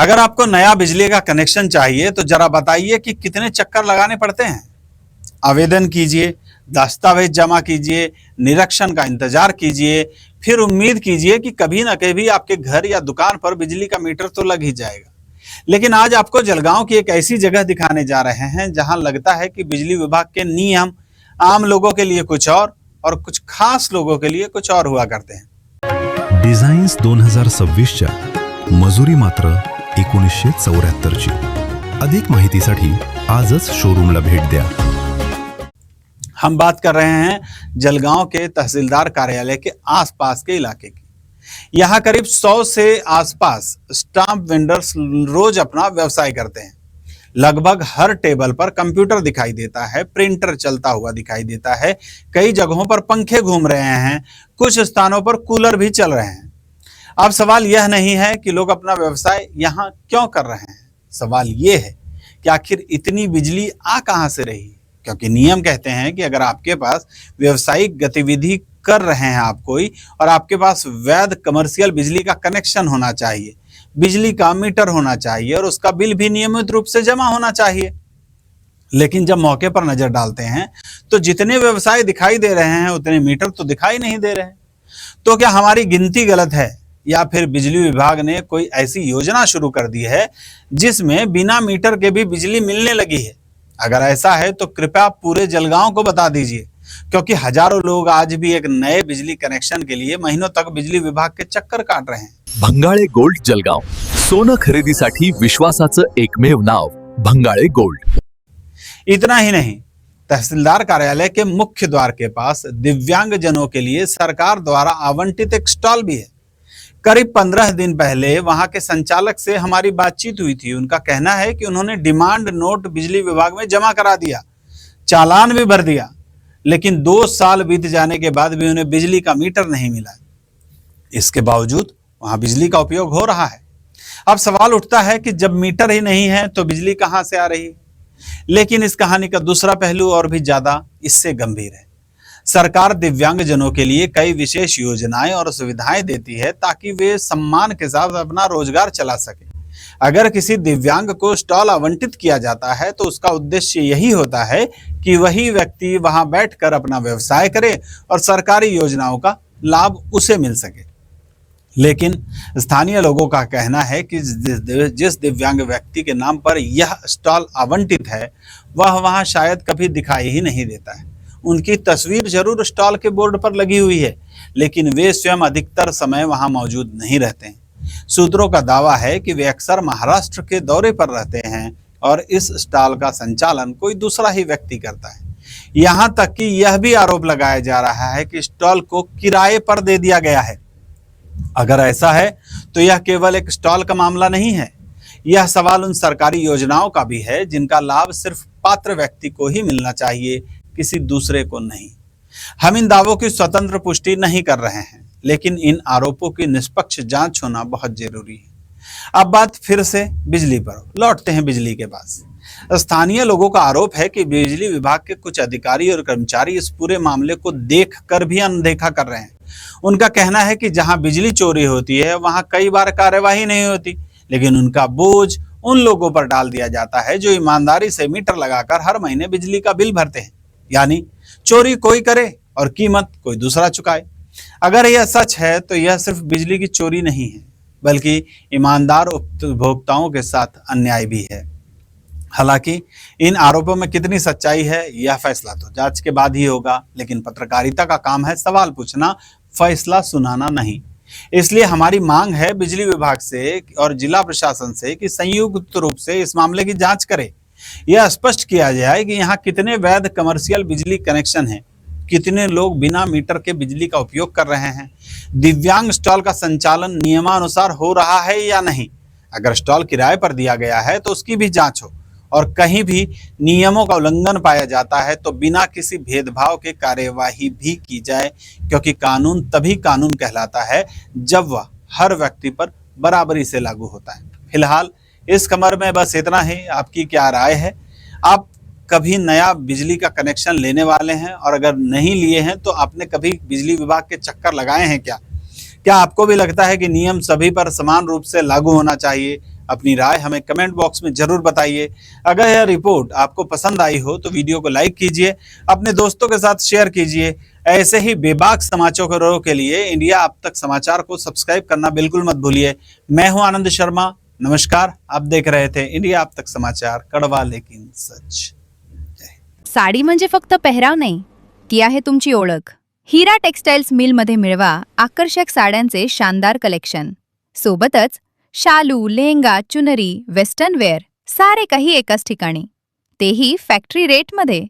अगर आपको नया बिजली का कनेक्शन चाहिए तो जरा बताइए कि कितने चक्कर लगाने पड़ते हैं। आवेदन कीजिए, दस्तावेज जमा कीजिए, निरीक्षण का इंतजार कीजिए, फिर उम्मीद कीजिए कि कभी ना कभी आपके घर या दुकान पर बिजली का मीटर तो लग ही जाएगा। लेकिन आज आपको जलगांव की एक ऐसी जगह दिखाने जा रहे हैं जहां लगता है कि बिजली विभाग के नियम आम लोगों के लिए कुछ और कुछ खास लोगों के लिए कुछ और हुआ करते हैं। डिझाईन्स 2026च्या मजुरी मात्र 1974ची। अधिक माहितीसाठी आजच शोरूमला भेट द्या। हम बात कर रहे हैं जलगांव के तहसीलदार कार्यालय के आसपास के इलाके की। यहाँ करीब 100 से आसपास स्टाम्प वेंडर्स रोज अपना व्यवसाय करते हैं। लगभग हर टेबल पर कंप्यूटर दिखाई देता है, प्रिंटर चलता हुआ दिखाई देता है, कई जगहों पर पंखे घूम रहे हैं, कुछ स्थानों पर कूलर भी चल रहे हैं। अब सवाल यह नहीं है कि लोग अपना व्यवसाय यहाँ क्यों कर रहे हैं, सवाल यह है कि आखिर इतनी बिजली आ कहां से रही। क्योंकि नियम कहते हैं कि अगर आपके पास व्यावसायिक गतिविधि कर रहे हैं आप कोई, और आपके पास वैध कमर्शियल बिजली का कनेक्शन होना चाहिए, बिजली का मीटर होना चाहिए और उसका बिल भी नियमित रूप से जमा होना चाहिए। लेकिन जब मौके पर नजर डालते हैं तो जितने व्यवसाय दिखाई दे रहे हैं उतने मीटर तो दिखाई नहीं दे रहे हैं। तो क्या हमारी गिनती गलत है या फिर बिजली विभाग ने कोई ऐसी योजना शुरू कर दी है जिसमें बिना मीटर के भी बिजली मिलने लगी है? अगर ऐसा है तो कृपया पूरे जलगांव को बता दीजिए, क्योंकि हजारों लोग आज भी एक नए बिजली कनेक्शन के लिए महीनों तक बिजली विभाग के चक्कर काट रहे हैं। भंगाळे गोल्ड जलगांव, सोनं खरेदीसाठी विश्वासाचं एकमेव नाव भंगाळे गोल्ड। इतना ही नहीं, तहसीलदार कार्यालय के मुख्य द्वार के पास दिव्यांग जनों के लिए सरकार द्वारा आवंटित एक स्टॉल भी है। करीब 15 दिन पहले वहां के संचालक से हमारी बातचीत हुई थी। उनका कहना है कि उन्होंने डिमांड नोट बिजली विभाग में जमा करा दिया, चालान भी भर दिया, लेकिन 2 साल बीत जाने के बाद भी उन्हें बिजली का मीटर नहीं मिला। इसके बावजूद वहां बिजली का उपयोग हो रहा है। अब सवाल उठता है कि जब मीटर ही नहीं है तो बिजली कहां से आ रही है? लेकिन इस कहानी का दूसरा पहलू और भी ज्यादा इससे गंभीर है। सरकार दिव्यांग जनों के लिए कई विशेष योजनाएं और सुविधाएं देती है ताकि वे सम्मान के साथ अपना रोजगार चला सके। अगर किसी दिव्यांग को स्टॉल आवंटित किया जाता है तो उसका उद्देश्य यही होता है कि वही व्यक्ति वहां बैठकर अपना व्यवसाय करे और सरकारी योजनाओं का लाभ उसे मिल सके। लेकिन स्थानीय लोगों का कहना है कि जिस दिव्यांग व्यक्ति के नाम पर यह स्टॉल आवंटित है वह वहां शायद कभी दिखाई ही नहीं देता है। उनकी तस्वीर जरूर स्टॉल के बोर्ड पर लगी हुई है, लेकिन वे स्वयं अधिकतर समय वहां मौजूद नहीं रहते हैं। सूत्रों का दावा है कि वे अक्सर महाराष्ट्र के दौरे पर रहते हैं और इस स्टॉल का संचालन कोई दूसरा ही व्यक्ति करता है। यहां तक कि यह भी आरोप लगाया जा रहा है कि स्टॉल को किराए पर दे दिया गया है। अगर ऐसा है तो यह केवल एक स्टॉल का मामला नहीं है, यह सवाल उन सरकारी योजनाओं का भी है जिनका लाभ सिर्फ पात्र व्यक्ति को ही मिलना चाहिए, किसी दूसरे को नहीं। हम इन दावों की स्वतंत्र पुष्टि नहीं कर रहे हैं, लेकिन इन आरोपों की निष्पक्ष जांच होना बहुत जरूरी है। अब बात फिर से बिजली पर लौटते हैं। बिजली के पास स्थानीय लोगों का आरोप है कि बिजली विभाग के कुछ अधिकारी और कर्मचारी इस पूरे मामले को देखकर भी अनदेखा कर रहे हैं। उनका कहना है कि जहां बिजली चोरी होती है वहां कई बार कार्यवाही नहीं होती, लेकिन उनका बोझ उन लोगों पर डाल दिया जाता है जो ईमानदारी से मीटर लगाकर हर महीने बिजली का बिल भरते हैं। यानी चोरी कोई करे और कीमत कोई दूसरा चुकाए। अगर यह सच है तो यह सिर्फ बिजली की चोरी नहीं है, बल्कि ईमानदार उपभोक्ताओं के साथ अन्याय भी है। हालांकि इन आरोपों में कितनी सच्चाई है यह फैसला तो जांच के बाद ही होगा, लेकिन पत्रकारिता का काम है सवाल पूछना, फैसला सुनाना नहीं। इसलिए हमारी मांग है बिजली विभाग से और जिला प्रशासन से कि संयुक्त रूप से इस मामले की जांच करे। यह स्पष्ट किया जाए कि यहाँ कितने वैध कमर्शियल बिजली कनेक्शन हैं, कितने लोग बिना मीटर के बिजली का उपयोग कर रहे हैं, दिव्यांग स्टॉल का संचालन नियमानुसार हो रहा है या नहीं। अगर स्टॉल किराए पर दिया गया है तो उसकी भी जांच हो, और कहीं भी नियमों का उल्लंघन पाया जाता है तो बिना किसी भेदभाव के कार्यवाही भी की जाए, क्योंकि कानून तभी कानून कहलाता है जब वह हर व्यक्ति पर बराबरी से लागू होता है। फिलहाल इस खबर में बस इतना ही। आपकी क्या राय है? आप कभी नया बिजली का कनेक्शन लेने वाले हैं, और अगर नहीं लिए हैं तो आपने कभी बिजली विभाग के चक्कर लगाए हैं क्या? क्या आपको भी लगता है कि नियम सभी पर समान रूप से लागू होना चाहिए? अपनी राय हमें कमेंट बॉक्स में जरूर बताइए। अगर यह रिपोर्ट आपको पसंद आई हो तो वीडियो को लाइक कीजिए, अपने दोस्तों के साथ शेयर कीजिए। ऐसे ही बेबाक समाचारों के लिए इंडिया अब तक समाचार को सब्सक्राइब करना बिल्कुल मत भूलिए। मैं हूं आनंद शर्मा, नमस्कार। आप देख रहे थे इंडिया अब तक समाचार, कड़वा लेकिन सच। साडी म्हणजे फक्त पेहराव नाही, ती आहे तुमची ओळख। हिरा टेक्सटाइल्स मिलमध्ये मिळवा आकर्षक साड्यांचे शानदार कलेक्शन, सोबतच शालू, लेहंगा, चुनरी, वेस्टर्न वेअर सारे काही एकाच ठिकाणी, तेही फॅक्टरी रेटमध्ये।